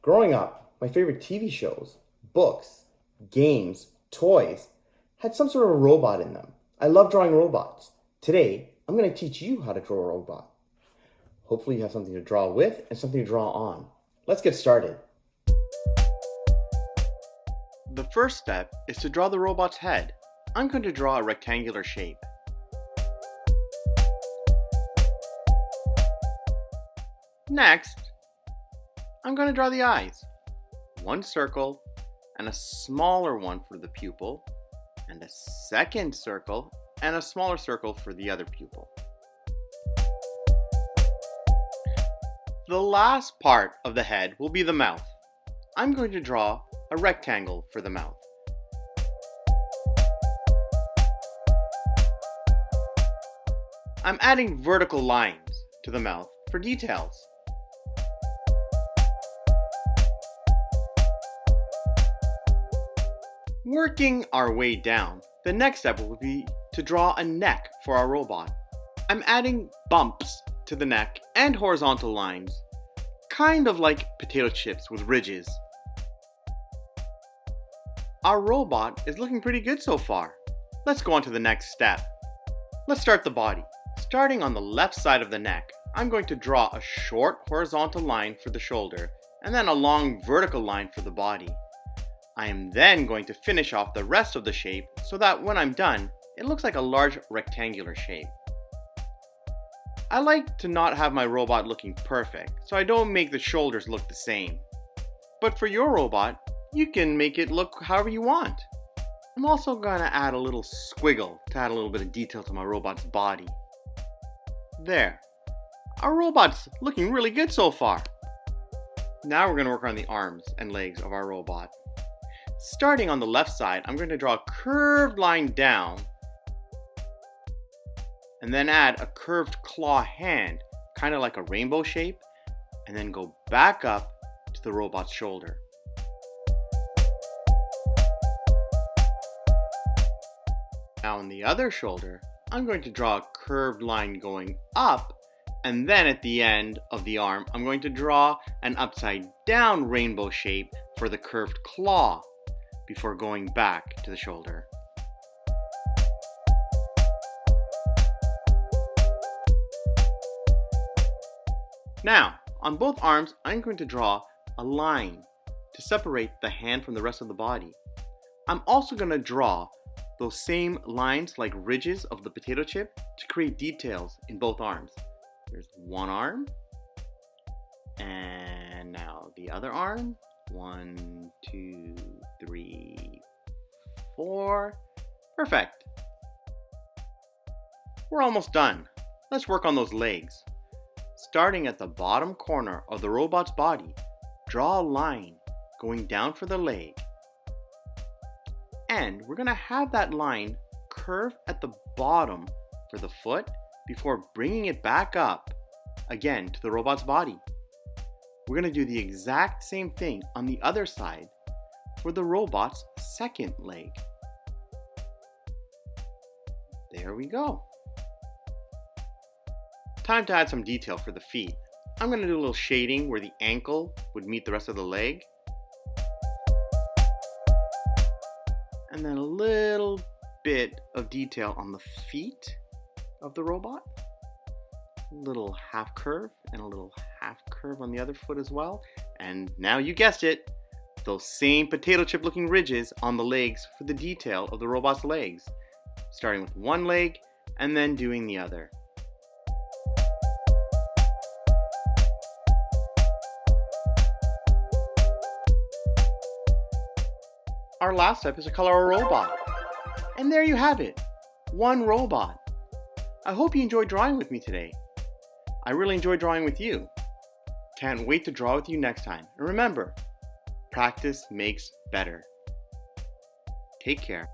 Growing up, my favorite TV shows, books, games, toys had some sort of a robot in them. I love drawing robots. Today, I'm going to teach you how to draw a robot. Hopefully you have something to draw with and something to draw on. Let's get started. The first step is to draw the robot's head. I'm going to draw a rectangular shape. Next, I'm going to draw the eyes. One circle and a smaller one for the pupil, and a second circle and a smaller circle for the other pupil. The last part of the head will be the mouth. I'm going to draw a rectangle for the mouth. I'm adding vertical lines to the mouth for details. Working our way down, the next step will be to draw a neck for our robot. I'm adding bumps to the neck and horizontal lines, kind of like potato chips with ridges. Our robot is looking pretty good so far. Let's go on to the next step. Let's start the body. Starting on the left side of the neck, I'm going to draw a short horizontal line for the shoulder and then a long vertical line for the body. I am then going to finish off the rest of the shape so that when I'm done, it looks like a large rectangular shape. I like to not have my robot looking perfect, so I don't make the shoulders look the same. But for your robot, you can make it look however you want. I'm also going to add a little squiggle to add a little bit of detail to my robot's body. There. Our robot's looking really good so far. Now we're going to work on the arms and legs of our robot. Starting on the left side, I'm going to draw a curved line down and then add a curved claw hand, kind of like a rainbow shape, and then go back up to the robot's shoulder. Now on the other shoulder, I'm going to draw a curved line going up, and then at the end of the arm, I'm going to draw an upside down rainbow shape for the curved claw before going back to the shoulder. Now, on both arms, I'm going to draw a line to separate the hand from the rest of the body. I'm also going to draw those same lines like ridges of the potato chip to create details in both arms. There's one arm, and now the other arm. 1, 2, 3, 4. Perfect. We're almost done. Let's work on those legs. Starting at the bottom corner of the robot's body, draw a line going down for the leg. And we're going to have that line curve at the bottom for the foot before bringing it back up again to the robot's body. We're going to do the exact same thing on the other side for the robot's second leg. There we go. Time to add some detail for the feet. I'm going to do a little shading where the ankle would meet the rest of the leg. And then a little bit of detail on the feet of the robot. A little half curve and a little half curve on the other foot as well. And now you guessed it, those same potato chip looking ridges on the legs for the detail of the robot's legs. Starting with one leg and then doing the other. Our last step is to color our robot. And there you have it, one robot. I hope you enjoyed drawing with me today. I really enjoyed drawing with you. Can't wait to draw with you next time. And remember, practice makes better. Take care.